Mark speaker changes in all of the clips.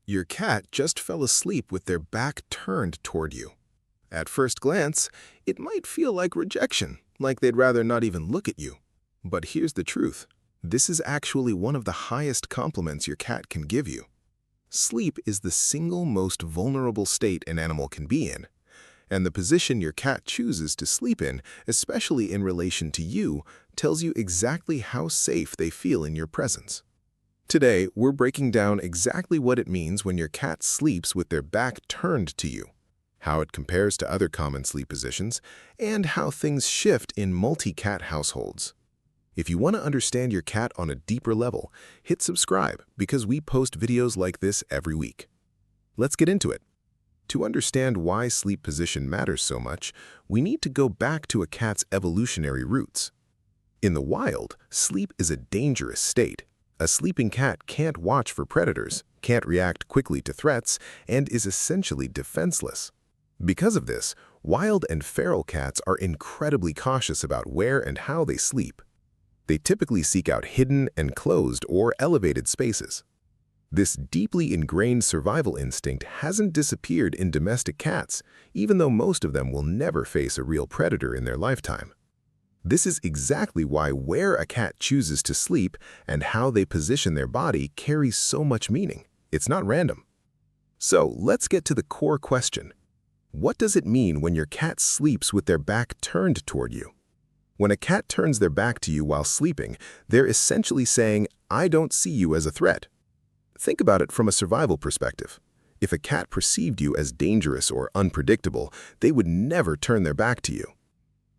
Speaker 1: Your cat just fell asleep with their back turned toward you. At first glance, it might feel like rejection, like they'd rather not even look at you. But here's the truth. This is actually one of the highest compliments your cat can give you. Sleep is the single most vulnerable state an animal can be in. And the position your cat chooses to sleep in, especially in relation to you, tells you exactly how safe they feel in your presence. Today, we're breaking down exactly what it means when your cat sleeps with their back turned to you, how it compares to other common sleep positions, and how things shift in multi-cat households. If you want to understand your cat on a deeper level, hit subscribe because we post videos like this every week. Let's get into it. To understand why sleep position matters so much, we need to go back to a cat's evolutionary roots. In the wild, sleep is a dangerous state. A sleeping cat can't watch for predators, can't react quickly to threats, and is essentially defenseless. Because of this, wild and feral cats are incredibly cautious about where and how they sleep. They typically seek out hidden, enclosed, or elevated spaces. This deeply ingrained survival instinct hasn't disappeared in domestic cats, even though most of them will never face a real predator in their lifetime. This is exactly why where a cat chooses to sleep and how they position their body carries so much meaning. It's not random. So let's get to the core question. What does it mean when your cat sleeps with their back turned toward you? When a cat turns their back to you while sleeping, they're essentially saying, "I don't see you as a threat." Think about it from a survival perspective. If a cat perceived you as dangerous or unpredictable, they would never turn their back to you.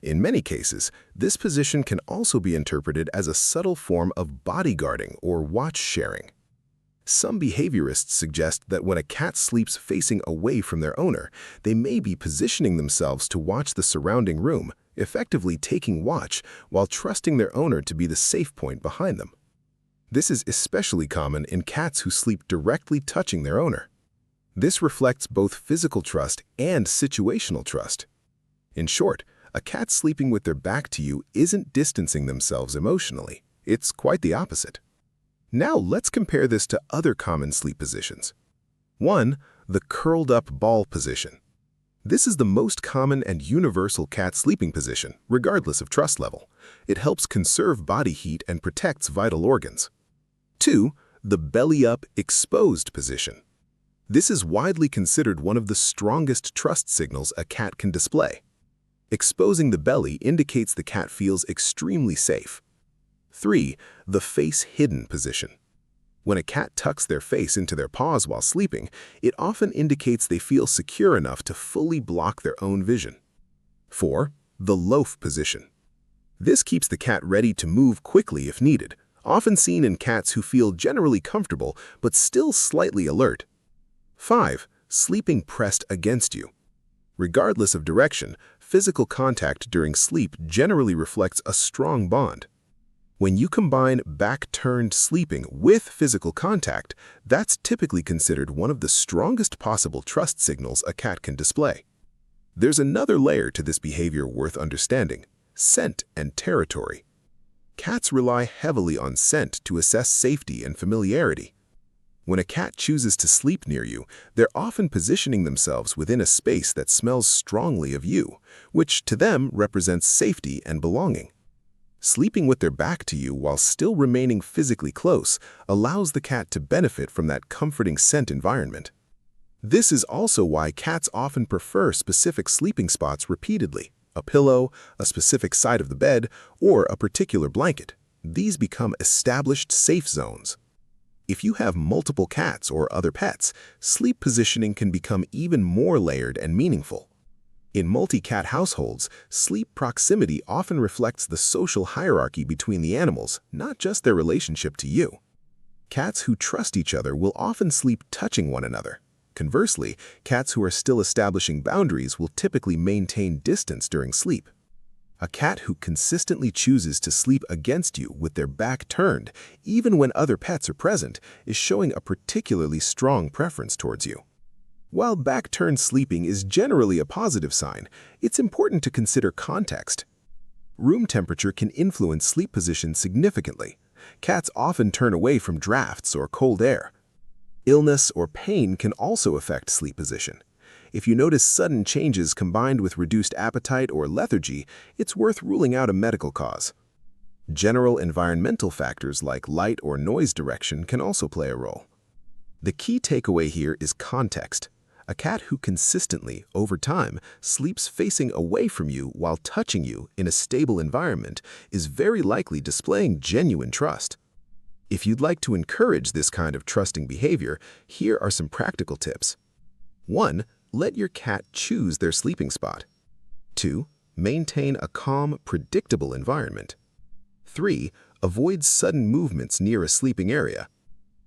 Speaker 1: In many cases, this position can also be interpreted as a subtle form of bodyguarding or watch sharing. Some behaviorists suggest that when a cat sleeps facing away from their owner, they may be positioning themselves to watch the surrounding room, effectively taking watch while trusting their owner to be the safe point behind them. This is especially common in cats who sleep directly touching their owner. This reflects both physical trust and situational trust. In short, a cat sleeping with their back to you isn't distancing themselves emotionally. It's quite the opposite. Now let's compare this to other common sleep positions. 1. The curled-up ball position. This is the most common and universal cat sleeping position, regardless of trust level. It helps conserve body heat and protects vital organs. 2. The belly-up exposed position. This is widely considered one of the strongest trust signals a cat can display. Exposing the belly indicates the cat feels extremely safe. 3. The face-hidden position. When a cat tucks their face into their paws while sleeping, it often indicates they feel secure enough to fully block their own vision. 4. The loaf position. This keeps the cat ready to move quickly if needed, often seen in cats who feel generally comfortable but still slightly alert. 5. Sleeping pressed against you. Regardless of direction, physical contact during sleep generally reflects a strong bond. When you combine back-turned sleeping with physical contact, that's typically considered one of the strongest possible trust signals a cat can display. There's another layer to this behavior worth understanding: scent and territory. Cats rely heavily on scent to assess safety and familiarity. When a cat chooses to sleep near you, they're often positioning themselves within a space that smells strongly of you, which to them represents safety and belonging. Sleeping with their back to you while still remaining physically close allows the cat to benefit from that comforting scent environment. This is also why cats often prefer specific sleeping spots repeatedly: a pillow, a specific side of the bed, or a particular blanket. These become established safe zones. If you have multiple cats or other pets, sleep positioning can become even more layered and meaningful. In multi-cat households, sleep proximity often reflects the social hierarchy between the animals, not just their relationship to you. Cats who trust each other will often sleep touching one another. Conversely, cats who are still establishing boundaries will typically maintain distance during sleep. A cat who consistently chooses to sleep against you with their back turned, even when other pets are present, is showing a particularly strong preference towards you. While back-turned sleeping is generally a positive sign, it's important to consider context. Room temperature can influence sleep position significantly. Cats often turn away from drafts or cold air. Illness or pain can also affect sleep position. If you notice sudden changes combined with reduced appetite or lethargy, it's worth ruling out a medical cause. General environmental factors like light or noise direction can also play a role. The key takeaway here is context. A cat who consistently, over time, sleeps facing away from you while touching you in a stable environment is very likely displaying genuine trust. If you'd like to encourage this kind of trusting behavior, here are some practical tips. 1. Let your cat choose their sleeping spot. 2. Maintain a calm, predictable environment. 3. Avoid sudden movements near a sleeping area.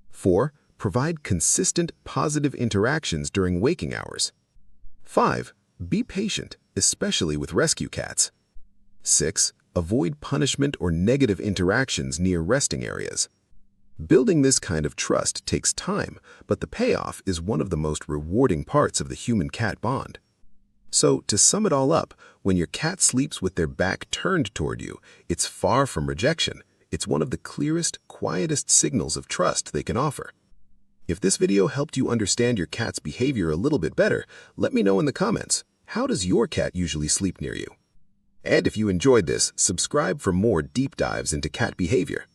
Speaker 1: 4. Provide consistent, positive interactions during waking hours. 5. Be patient, especially with rescue cats. 6. Avoid punishment or negative interactions near resting areas. Building this kind of trust takes time, but the payoff is one of the most rewarding parts of the human-cat bond. So, to sum it all up, when your cat sleeps with their back turned toward you, it's far from rejection. It's one of the clearest, quietest signals of trust they can offer. If this video helped you understand your cat's behavior a little bit better, let me know in the comments. How does your cat usually sleep near you? And if you enjoyed this, subscribe for more deep dives into cat behavior.